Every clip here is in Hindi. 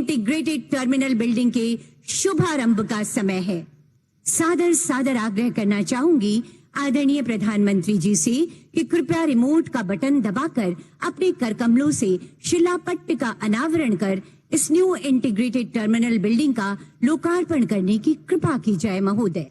इंटीग्रेटेड टर्मिनल बिल्डिंग के शुभारंभ का समय है। सादर सादर आग्रह करना चाहूंगी आदरणीय प्रधानमंत्री जी से कि कृपया रिमोट का बटन दबाकर अपने करकमलों से शिलापट्ट का अनावरण कर इस न्यू इंटीग्रेटेड टर्मिनल बिल्डिंग का लोकार्पण करने की कृपा की जाए महोदय।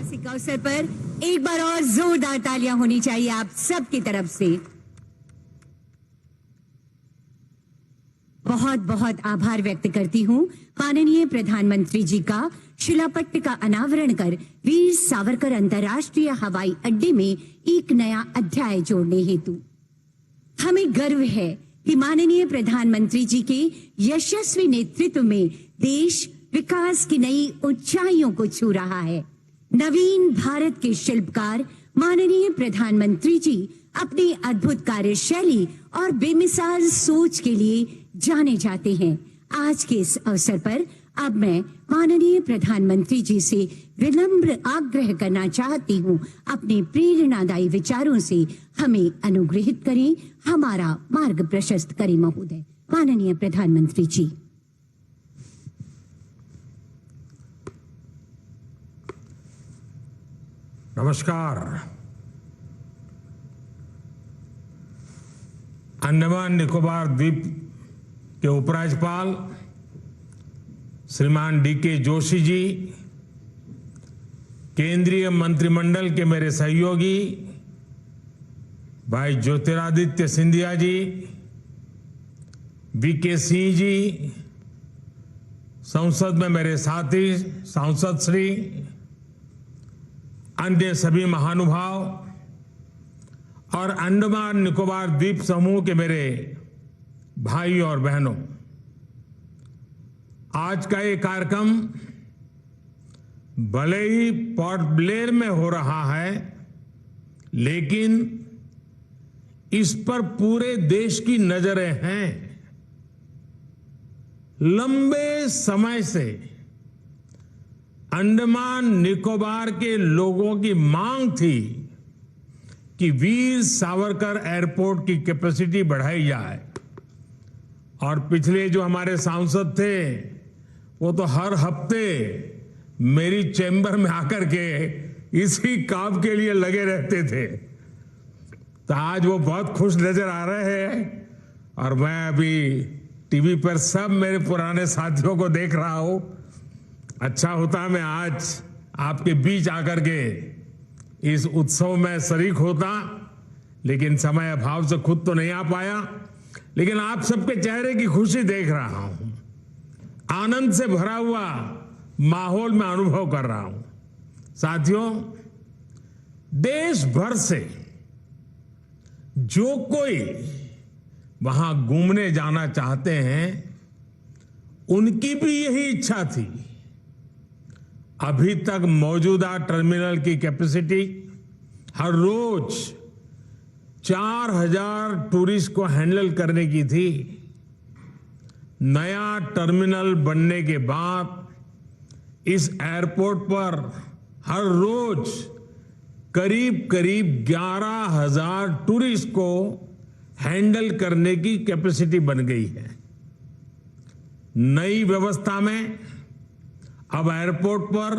इस अवसर पर एक बार और जोरदार तालियां होनी चाहिए आप सबकी तरफ से। बहुत बहुत आभार व्यक्त करती हूं माननीय प्रधानमंत्री जी का शिलापट्ट का अनावरण कर वीर सावरकर अंतर्राष्ट्रीय हवाई अड्डे में एक नया अध्याय जोड़ने हेतु। हमें गर्व है कि माननीय प्रधानमंत्री जी के यशस्वी नेतृत्व में देश विकास की नई ऊंचाइयों को छू रहा है। नवीन भारत के शिल्पकार माननीय प्रधानमंत्री जी अपनी अद्भुत कार्यशैली और बेमिसाल सोच के लिए जाने जाते हैं। आज के इस अवसर पर अब मैं माननीय प्रधानमंत्री जी से विनम्र आग्रह करना चाहती हूं, अपने प्रेरणादायी विचारों से हमें अनुग्रहित करें, हमारा मार्ग प्रशस्त करें महोदय। माननीय प्रधानमंत्री जी। नमस्कार। अंडमान निकोबार द्वीप के उपराज्यपाल श्रीमान डी.के. जोशी जी, केंद्रीय मंत्रिमंडल के मेरे सहयोगी भाई ज्योतिरादित्य सिंधिया जी, वी.के. सिंह जी, संसद में मेरे साथी सांसद श्री, अन्य सभी महानुभाव और अंडमान निकोबार द्वीप समूह के मेरे भाई और बहनों, आज का ये कार्यक्रम भले ही पोर्ट ब्लेयर में हो रहा है, लेकिन इस पर पूरे देश की नजरें हैं। लंबे समय से अंडमान निकोबार के लोगों की मांग थी कि वीर सावरकर एयरपोर्ट की कैपेसिटी बढ़ाई जाए, और पिछले जो हमारे सांसद थे वो तो हर हफ्ते मेरी चैम्बर में आकर के इसी काम के लिए लगे रहते थे। तो आज वो बहुत खुश नजर आ रहे हैं, और मैं अभी टीवी पर सब मेरे पुराने साथियों को देख रहा हूं। अच्छा होता मैं आज आपके बीच आकर के इस उत्सव में शरीक होता, लेकिन समय अभाव से खुद तो नहीं आ पाया। लेकिन आप सबके चेहरे की खुशी देख रहा हूं, आनंद से भरा हुआ माहौल में अनुभव कर रहा हूं। साथियों, देश भर से जो कोई वहां घूमने जाना चाहते हैं, उनकी भी यही इच्छा थी। अभी तक मौजूदा टर्मिनल की कैपेसिटी हर रोज 4000 टूरिस्ट को हैंडल करने की थी। नया टर्मिनल बनने के बाद इस एयरपोर्ट पर हर रोज करीब करीब 11000 टूरिस्ट को हैंडल करने की कैपेसिटी बन गई है। नई व्यवस्था में अब एयरपोर्ट पर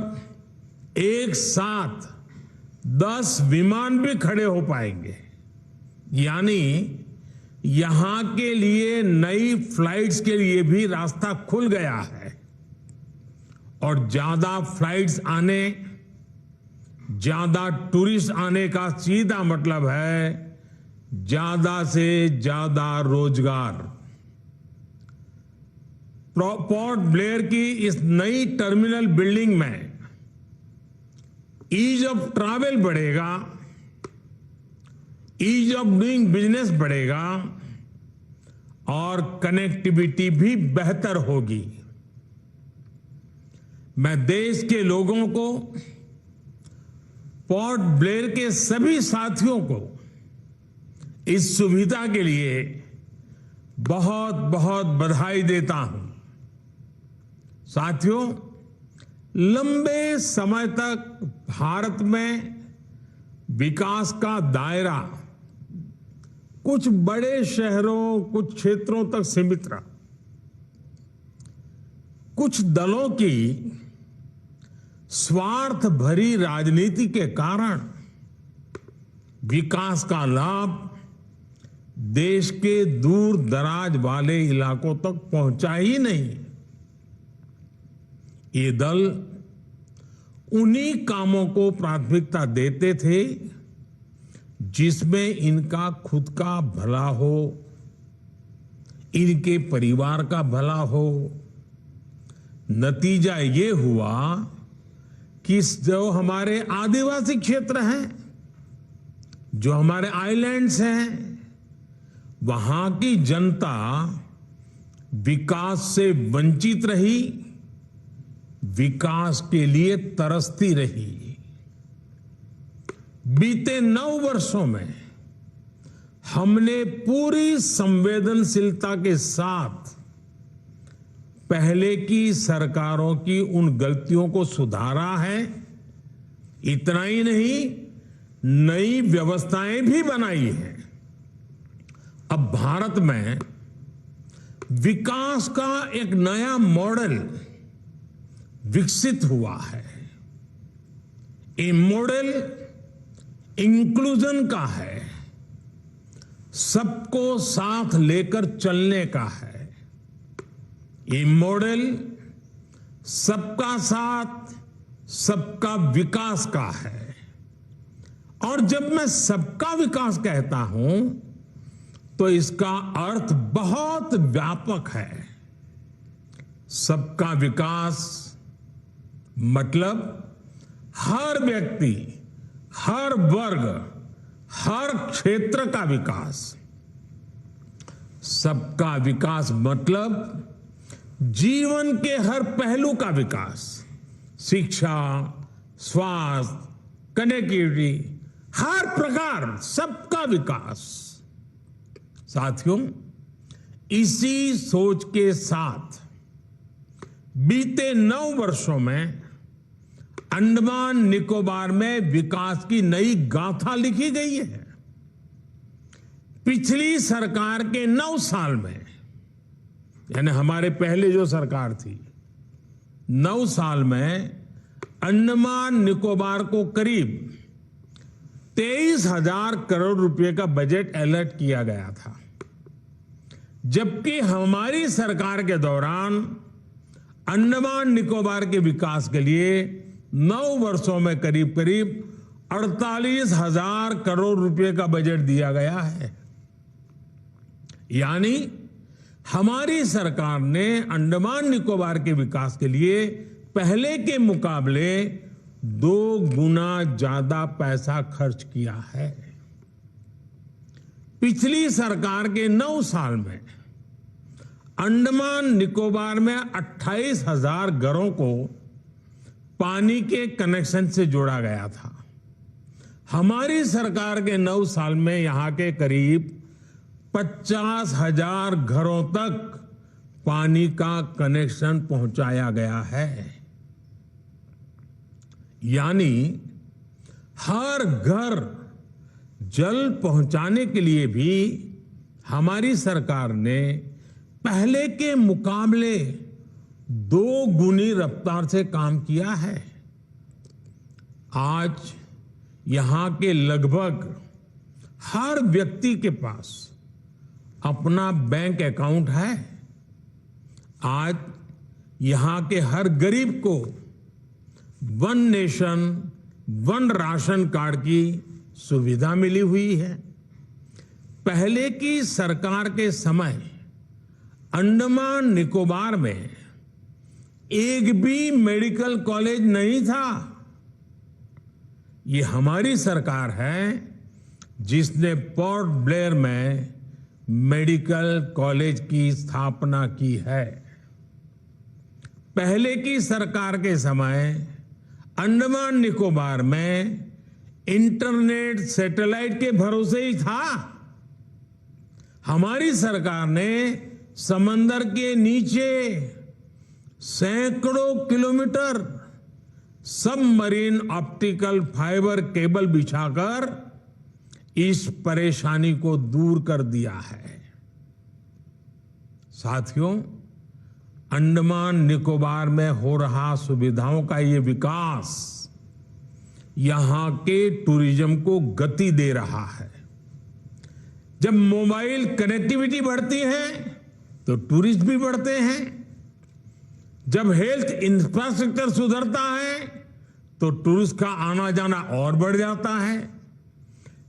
एक साथ 10 विमान भी खड़े हो पाएंगे, यानी यहां के लिए नई फ्लाइट्स के लिए भी रास्ता खुल गया है। और ज्यादा फ्लाइट्स आने, ज्यादा टूरिस्ट आने का सीधा मतलब है ज्यादा से ज्यादा रोजगार। पोर्ट ब्लेयर की इस नई टर्मिनल बिल्डिंग में ईज ऑफ ट्रैवल बढ़ेगा, ईज ऑफ डूइंग बिजनेस बढ़ेगा, और कनेक्टिविटी भी बेहतर होगी। मैं देश के लोगों को, पोर्ट ब्लेयर के सभी साथियों को इस सुविधा के लिए बहुत बहुत बधाई देता हूं। साथियों, लंबे समय तक भारत में विकास का दायरा कुछ बड़े शहरों, कुछ क्षेत्रों तक सीमित रहा। कुछ दलों की स्वार्थ भरी राजनीति के कारण विकास का लाभ देश के दूर दराज वाले इलाकों तक पहुंचा ही नहीं। ये दल उन्हीं कामों को प्राथमिकता देते थे जिसमें इनका खुद का भला हो, इनके परिवार का भला हो। नतीजा ये हुआ कि जो हमारे आदिवासी क्षेत्र हैं, जो हमारे आइलैंड्स हैं, वहां की जनता विकास से वंचित रही, विकास के लिए तरसती रही। बीते 9 वर्षों में हमने पूरी संवेदनशीलता के साथ पहले की सरकारों की उन गलतियों को सुधारा है। इतना ही नहीं, नई व्यवस्थाएं भी बनाई हैं। अब भारत में विकास का एक नया मॉडल विकसित हुआ है। ये मॉडल इंक्लूजन का है, सबको साथ लेकर चलने का है। ये मॉडल सबका साथ, सबका विकास का है। और जब मैं सबका विकास कहता हूं तो इसका अर्थ बहुत व्यापक है। सबका विकास मतलब हर व्यक्ति, हर वर्ग, हर क्षेत्र का विकास। सबका विकास मतलब जीवन के हर पहलू का विकास, शिक्षा, स्वास्थ्य, कनेक्टिविटी, हर प्रकार सबका विकास। साथियों, इसी सोच के साथ बीते 9 वर्षों में अंडमान निकोबार में विकास की नई गाथा लिखी गई है। पिछली सरकार के 9 साल में, यानी हमारे पहले जो सरकार थी, 9 साल में अंडमान निकोबार को करीब 23,000 करोड़ रुपए का बजट अलर्ट किया गया था। जबकि हमारी सरकार के दौरान अंडमान निकोबार के विकास के लिए 9 वर्षों में करीब करीब 48,000 करोड़ रुपए का बजट दिया गया है। यानी हमारी सरकार ने अंडमान निकोबार के विकास के लिए पहले के मुकाबले 2 गुना ज्यादा पैसा खर्च किया है। पिछली सरकार के 9 साल में अंडमान निकोबार में 28,000 घरों को पानी के कनेक्शन से जोड़ा गया था। हमारी सरकार के 9 साल में यहां के करीब 50,000 घरों तक पानी का कनेक्शन पहुंचाया गया है। यानी हर घर जल पहुंचाने के लिए भी हमारी सरकार ने पहले के मुकाबले 2 गुनी रफ्तार से काम किया है। आज यहां के लगभग हर व्यक्ति के पास अपना बैंक अकाउंट है। आज यहां के हर गरीब को 1 नेशन 1 राशन कार्ड की सुविधा मिली हुई है। पहले की सरकार के समय अंडमान निकोबार में एक भी मेडिकल कॉलेज नहीं था। ये हमारी सरकार है जिसने पोर्ट ब्लेयर में मेडिकल कॉलेज की स्थापना की है। पहले की सरकार के समय अंडमान निकोबार में इंटरनेट सैटेलाइट के भरोसे ही था। हमारी सरकार ने समंदर के नीचे सैकड़ों kilometre submarine optical fibre cable बिछाकर इस परेशानी को दूर कर दिया है। साथियों, अंडमान निकोबार में हो रहा सुविधाओं का ये विकास यहां के टूरिज्म को गति दे रहा है। जब मोबाइल कनेक्टिविटी बढ़ती है तो टूरिस्ट भी बढ़ते हैं। जब हेल्थ इंफ्रास्ट्रक्चर सुधरता है तो टूरिस्ट का आना जाना और बढ़ जाता है।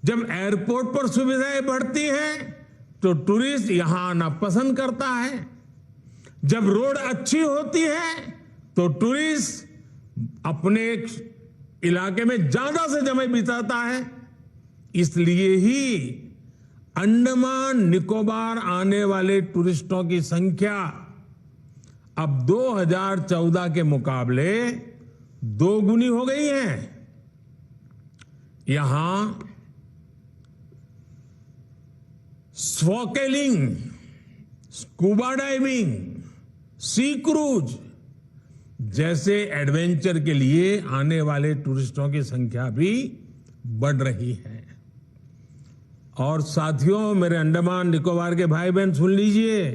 जब एयरपोर्ट पर सुविधाएं बढ़ती हैं तो टूरिस्ट यहां आना पसंद करता है। जब रोड अच्छी होती है तो टूरिस्ट अपने इलाके में ज्यादा से समय बिताता है। इसलिए ही अंडमान निकोबार आने वाले टूरिस्टों की संख्या अब 2014 के मुकाबले 2 गुनी हो गई है। यहां स्नॉर्केलिंग, स्कूबा डाइविंग, सी क्रूज जैसे एडवेंचर के लिए आने वाले टूरिस्टों की संख्या भी बढ़ रही है। और साथियों, मेरे अंडमान निकोबार के भाई बहन सुन लीजिए,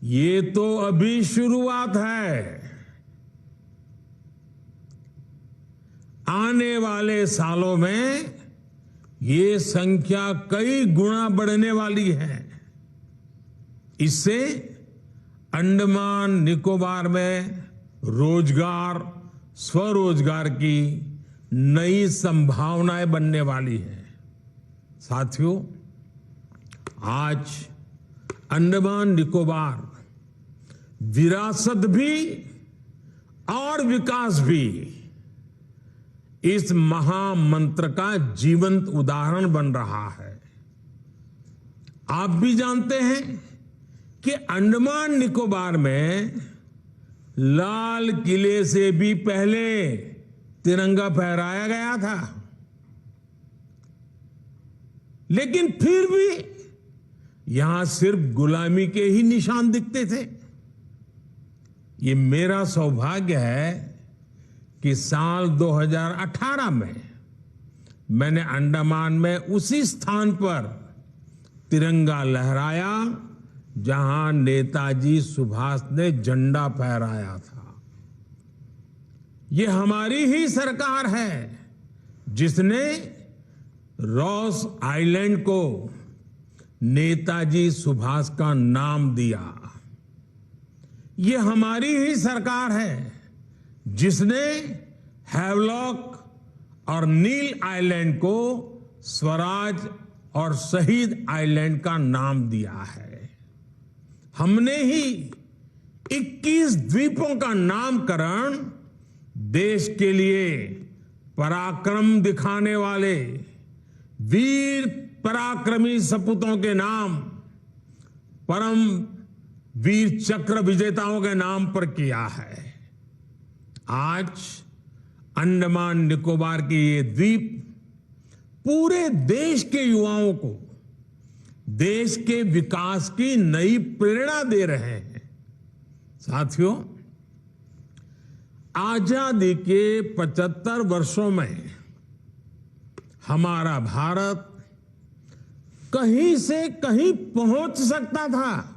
ये तो अभी शुरुआत है। आने वाले सालों में ये संख्या कई गुना बढ़ने वाली है। इससे अंडमान निकोबार में रोजगार, स्वरोजगार की नई संभावनाएं बनने वाली है। साथियों, आज अंडमान निकोबार विरासत भी और विकास भी इस महामंत्र का जीवंत उदाहरण बन रहा है। आप भी जानते हैं कि अंडमान निकोबार में लाल किले से भी पहले तिरंगा फहराया गया था, लेकिन फिर भी यहां सिर्फ गुलामी के ही निशान दिखते थे। ये मेरा सौभाग्य है कि साल 2018 में मैंने अंडमान में उसी स्थान पर तिरंगा लहराया जहां नेताजी सुभाष ने झंडा फहराया था। ये हमारी ही सरकार है जिसने रॉस आइलैंड को नेताजी सुभाष का नाम दिया। ये हमारी ही सरकार है जिसने हैवलॉक और नील आइलैंड को स्वराज और शहीद आइलैंड का नाम दिया है। हमने ही 21 द्वीपों का नामकरण देश के लिए पराक्रम दिखाने वाले वीर पराक्रमी सपूतों के नाम, परम वीर चक्र विजेताओं के नाम पर किया है। आज अंडमान निकोबार के ये द्वीप पूरे देश के युवाओं को देश के विकास की नई प्रेरणा दे रहे हैं। साथियों, आजादी के 75 वर्षों में हमारा भारत कहीं से कहीं पहुंच सकता था,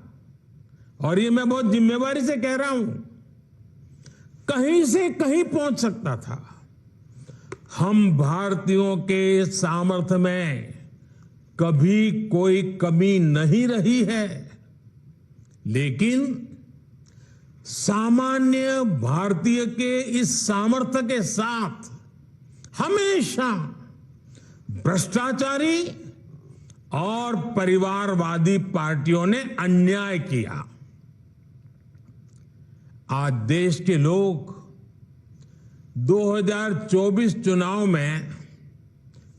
और ये मैं बहुत जिम्मेवारी से कह रहा हूं, कहीं से कहीं पहुंच सकता था। हम भारतीयों के सामर्थ्य में कभी कोई कमी नहीं रही है, लेकिन सामान्य भारतीय के इस सामर्थ्य के साथ हमेशा भ्रष्टाचारी और परिवारवादी पार्टियों ने अन्याय किया। आज देश के लोग 2024 चुनाव में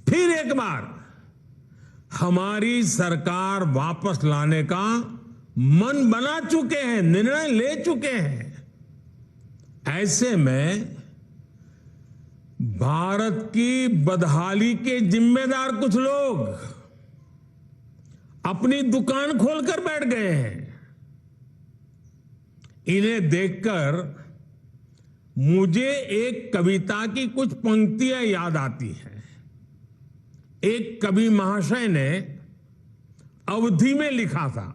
फिर एक बार हमारी सरकार वापस लाने का मन बना चुके हैं, निर्णय ले चुके हैं। ऐसे में भारत की बदहाली के जिम्मेदार कुछ लोग अपनी दुकान खोलकर बैठ गए हैं। इन्हें देखकर मुझे एक कविता की कुछ पंक्तियां याद आती हैं। एक कवि महाशय ने अवधी में लिखा था,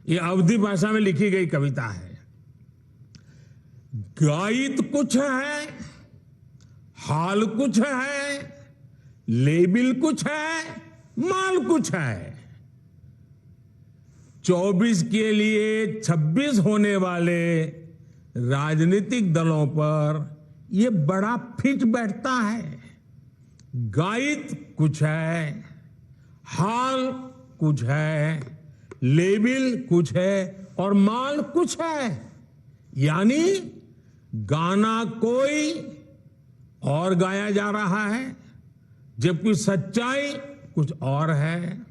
ये अवधी भाषा में लिखी गई कविता है। गायित कुछ है, हाल कुछ है, लेबिल कुछ है, माल कुछ है। 24 के लिए 26 होने वाले राजनीतिक दलों पर यह बड़ा फिट बैठता है। गायित कुछ है, हाल कुछ है, लेबिल कुछ है और माल कुछ है। यानी गाना कोई और गाया जा रहा है, जबकि सच्चाई कुछ और है।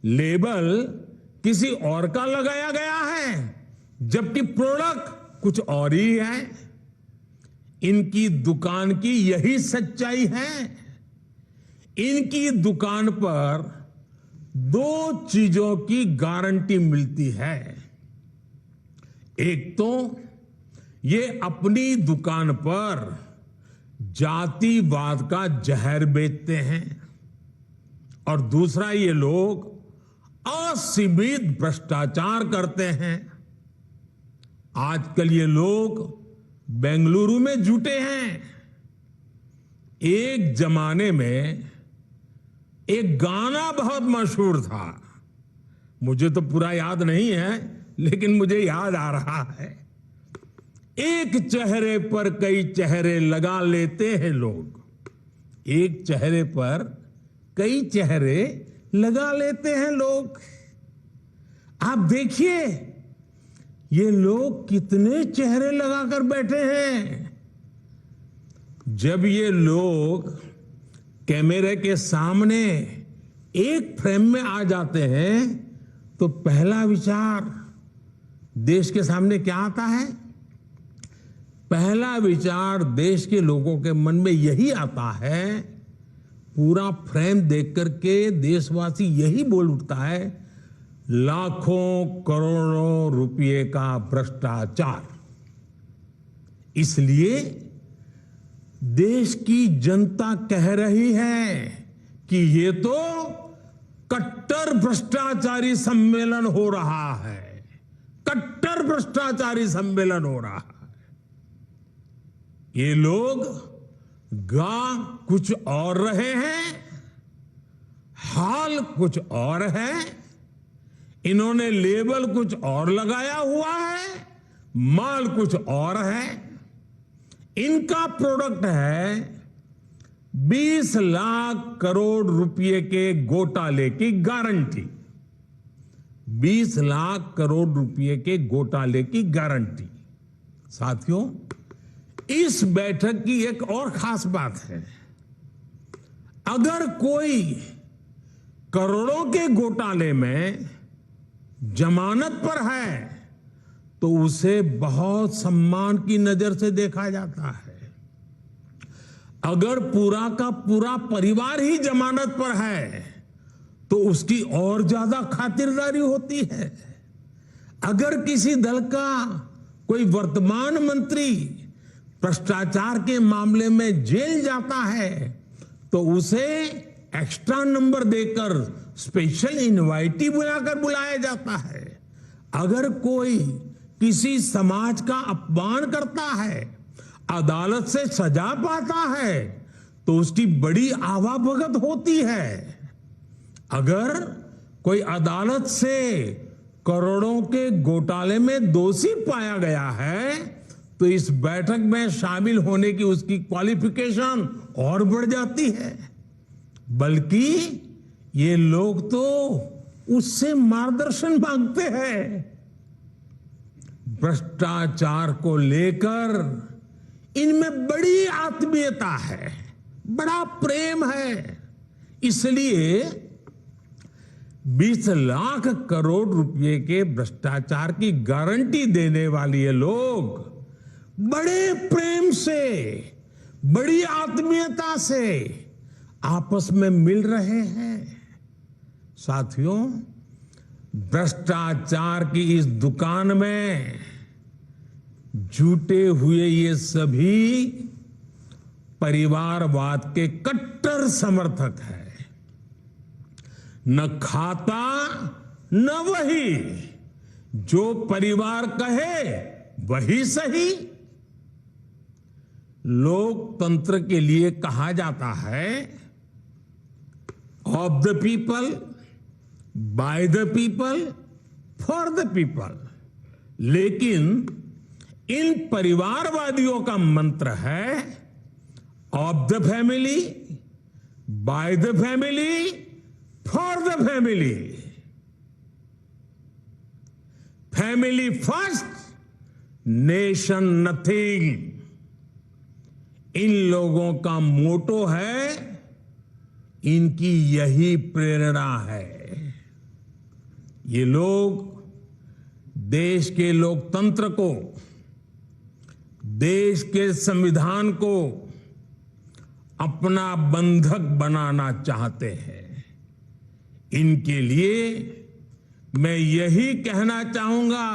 लेबल किसी और का लगाया गया है, जबकि प्रोडक्ट कुछ और ही है। इनकी दुकान की यही सच्चाई है। इनकी दुकान पर 2 चीजों की गारंटी मिलती है। एक तो ये अपनी दुकान पर जातिवाद का जहर बेचते हैं और दूसरा ये लोग असीमित भ्रष्टाचार करते हैं। आजकल ये लोग बेंगलुरु में जुटे हैं। एक जमाने में एक गाना बहुत मशहूर था, मुझे तो पूरा याद नहीं है लेकिन मुझे याद आ रहा है। एक चेहरे पर कई चेहरे लगा लेते हैं लोग। एक चेहरे पर कई चेहरे लगा लेते हैं लोग। आप देखिए ये लोग कितने चेहरे लगाकर बैठे हैं। जब ये लोग कैमरे के सामने एक फ्रेम में आ जाते हैं तो पहला विचार देश के सामने क्या आता है? पहला विचार देश के लोगों के मन में यही आता है, पूरा फ्रेम देख करके देशवासी यही बोल उठता है, लाखों करोड़ों रुपए का भ्रष्टाचार। इसलिए देश की जनता कह रही है कि ये तो कट्टर भ्रष्टाचारी सम्मेलन हो रहा है। कट्टर भ्रष्टाचारी सम्मेलन हो रहा है। ये लोग गा कुछ और रहे हैं, हाल कुछ और है। इन्होंने लेबल कुछ और लगाया हुआ है, माल कुछ और है। इनका प्रोडक्ट है 20 लाख करोड़ रुपए के घोटाले की गारंटी। 20 लाख करोड़ रुपए के घोटाले की गारंटी। साथियों, इस बैठक की एक और खास बात है। अगर कोई करोड़ों के घोटाले में जमानत पर है तो उसे बहुत सम्मान की नजर से देखा जाता है। अगर पूरा का पूरा परिवार ही जमानत पर है तो उसकी और ज्यादा खातिरदारी होती है। अगर किसी दल का कोई वर्तमान मंत्री भ्रष्टाचार के मामले में जेल जाता है तो उसे एक्स्ट्रा नंबर देकर स्पेशल इनवाइटी बुलाकर बुलाया जाता है। अगर कोई किसी समाज का अपमान करता है, अदालत से सजा पाता है तो उसकी बड़ी आवाभगत होती है। अगर कोई अदालत से करोड़ों के घोटाले में दोषी पाया गया है तो इस बैठक में शामिल होने की उसकी क्वालिफिकेशन और बढ़ जाती है। बल्कि ये लोग तो उससे मार्गदर्शन मांगते हैं। भ्रष्टाचार को लेकर इनमें बड़ी आत्मीयता है, बड़ा प्रेम है। इसलिए 20 लाख करोड़ रुपए के भ्रष्टाचार की गारंटी देने वाले ये लोग बड़े प्रेम से, बड़ी आत्मीयता से आपस में मिल रहे हैं। साथियों, भ्रष्टाचार की इस दुकान में जुटे हुए ये सभी परिवारवाद के कट्टर समर्थक हैं। न खाता न वही, जो परिवार कहे वही सही। लोकतंत्र के लिए कहा जाता है of the people, by the people, for the people. लेकिन इन परिवारवादियों का मंत्र है of the family, by the family, for the family. Family first, nation nothing. इन लोगों का मोटो है, इनकी यही प्रेरणा है। ये लोग देश के लोकतंत्र को, देश के संविधान को अपना बंधक बनाना चाहते हैं। इनके लिए मैं यही कहना चाहूंगा,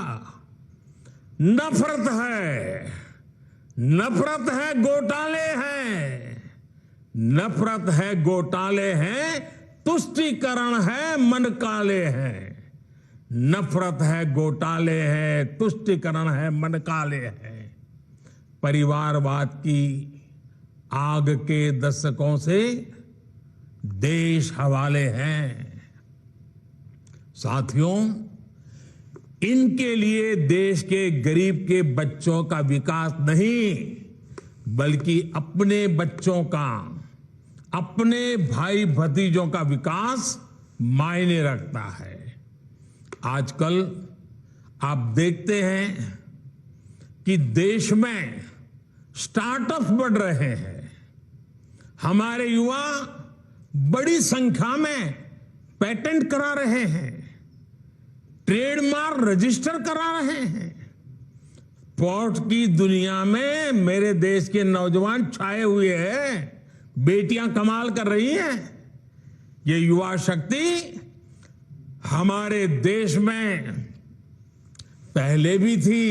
नफरत है, नफरत है, घोटाले हैं, नफरत है, घोटाले हैं, तुष्टीकरण है, मन काले हैं। नफरत है, घोटाले हैं, तुष्टीकरण है, मन काले हैं। परिवारवाद की आग के दशकों से देश हवाले हैं। साथियों, इनके लिए देश के गरीब के बच्चों का विकास नहीं, बल्कि अपने बच्चों का, अपने भाई भतीजों का विकास मायने रखता है। आजकल आप देखते हैं कि देश में स्टार्टअप बढ़ रहे हैं। हमारे युवा बड़ी संख्या में पेटेंट करा रहे हैं, ट्रेडमार्क रजिस्टर करा रहे हैं। स्पोर्ट्स की दुनिया में मेरे देश के नौजवान छाए हुए हैं, बेटियां कमाल कर रही हैं। ये युवा शक्ति हमारे देश में पहले भी थी,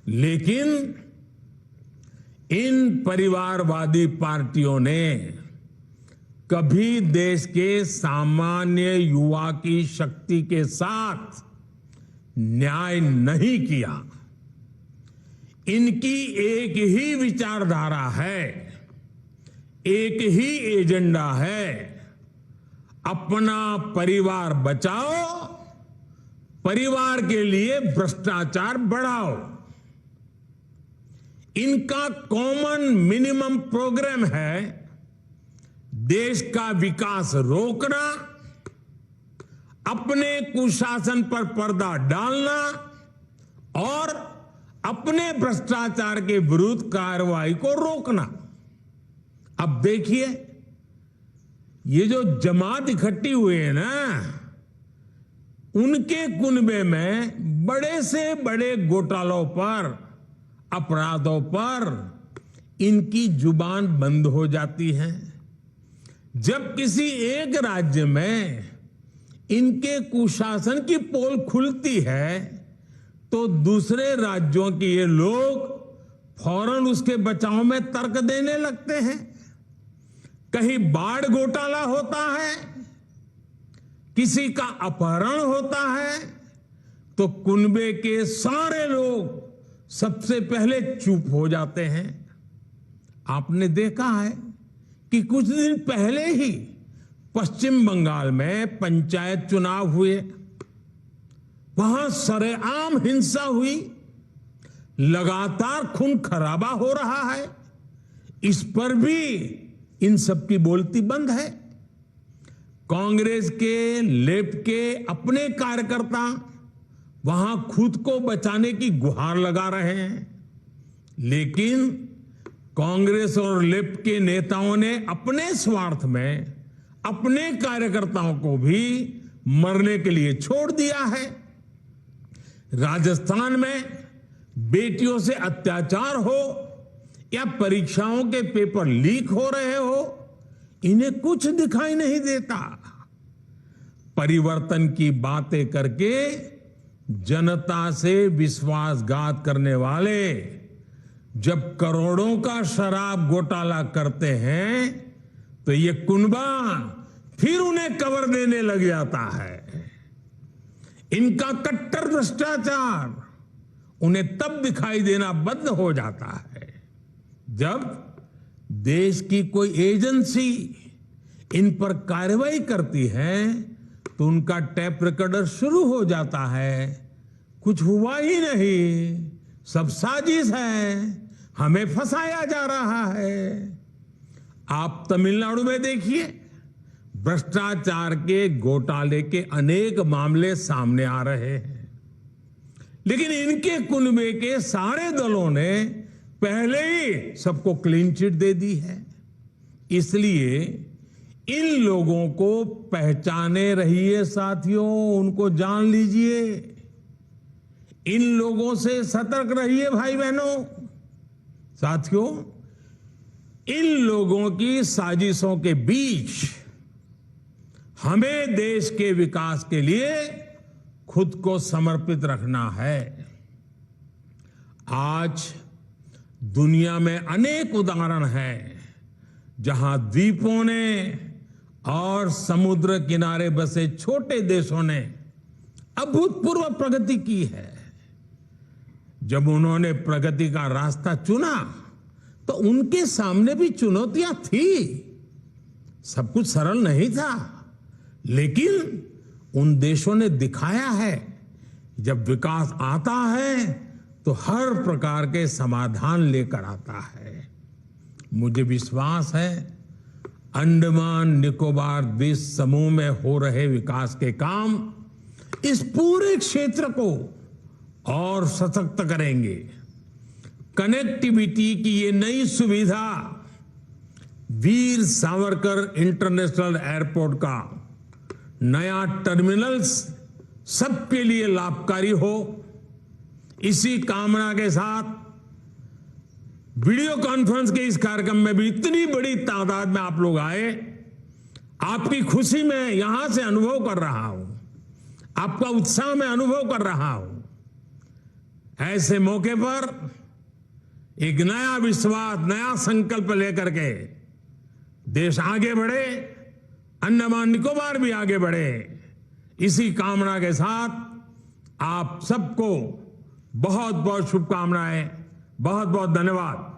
लेकिन इन परिवारवादी पार्टियों ने कभी देश के सामान्य युवा की शक्ति के साथ न्याय नहीं किया। इनकी एक ही विचारधारा है, एक ही एजेंडा है, अपना परिवार बचाओ, परिवार के लिए भ्रष्टाचार बढ़ाओ। इनका कॉमन मिनिमम प्रोग्राम है देश का विकास रोकना, अपने कुशासन पर पर्दा डालना और अपने भ्रष्टाचार के विरुद्ध कार्रवाई को रोकना। अब देखिए, ये जो जमात इकट्ठी हुई है ना, उनके कुनबे में बड़े से बड़े घोटालों पर, अपराधों पर इनकी जुबान बंद हो जाती है। जब किसी एक राज्य में इनके कुशासन की पोल खुलती है, तो दूसरे राज्यों के ये लोग फौरन उसके बचाव में तर्क देने लगते हैं। कहीं बाढ़ घोटाला होता है, किसी का अपहरण होता है, तो कुनबे के सारे लोग सबसे पहले चुप हो जाते हैं। आपने देखा है कि कुछ दिन पहले ही पश्चिम बंगाल में पंचायत चुनाव हुए, वहां सरेआम हिंसा हुई, लगातार खून खराबा हो रहा है। इस पर भी इन सब की बोलती बंद है। कांग्रेस के, लेफ्ट के अपने कार्यकर्ता वहां खुद को बचाने की गुहार लगा रहे हैं, लेकिन कांग्रेस और लेफ्ट के नेताओं ने अपने स्वार्थ में अपने कार्यकर्ताओं को भी मरने के लिए छोड़ दिया है। राजस्थान में बेटियों से अत्याचार हो या परीक्षाओं के पेपर लीक हो रहे हो, इन्हें कुछ दिखाई नहीं देता। परिवर्तन की बातें करके जनता से विश्वासघात करने वाले जब करोड़ों का शराब घोटाला करते हैं तो ये कुनबा फिर उन्हें कवर देने लग जाता है। इनका कट्टर भ्रष्टाचार उन्हें तब दिखाई देना बंद हो जाता है जब देश की कोई एजेंसी इन पर कार्रवाई करती है तो उनका टैप रिकॉर्डर शुरू हो जाता है, कुछ हुआ ही नहीं, सब साजिश है, हमें फंसाया जा रहा है। आप तमिलनाडु में देखिए, भ्रष्टाचार के घोटाले के अनेक मामले सामने आ रहे हैं, लेकिन इनके कुनबे के सारे दलों ने पहले ही सबको क्लीन चिट दे दी है। इसलिए इन लोगों को पहचाने रहिए साथियों, उनको जान लीजिए, इन लोगों से सतर्क रहिए भाई बहनों। साथियों, इन लोगों की साजिशों के बीच हमें देश के विकास के लिए खुद को समर्पित रखना है। आज दुनिया में अनेक उदाहरण हैं जहां द्वीपों ने और समुद्र किनारे बसे छोटे देशों ने अभूतपूर्व प्रगति की है। जब उन्होंने प्रगति का रास्ता चुना तो उनके सामने भी चुनौतियां थी, सब कुछ सरल नहीं था, लेकिन उन देशों ने दिखाया है जब विकास आता है तो हर प्रकार के समाधान लेकर आता है। मुझे विश्वास है अंडमान निकोबार द्वीप समूह में हो रहे विकास के काम इस पूरे क्षेत्र को और सशक्त करेंगे। कनेक्टिविटी की ये नई सुविधा वीर सावरकर इंटरनेशनल एयरपोर्ट का नया टर्मिनल्स सबके लिए लाभकारी हो, इसी कामना के साथ वीडियो कॉन्फ्रेंस के इस कार्यक्रम में भी इतनी बड़ी तादाद में आप लोग आए, आपकी खुशी में यहां से अनुभव कर रहा हूं, आपका उत्साह में अनुभव कर रहा हूं। ऐसे मौके पर एक नया विश्वास, नया संकल्प लेकर के देश आगे बढ़े, अंडमान निकोबार भी आगे बढ़े, इसी कामना के साथ आप सबको बहुत बहुत शुभकामनाएं, बहुत बहुत धन्यवाद।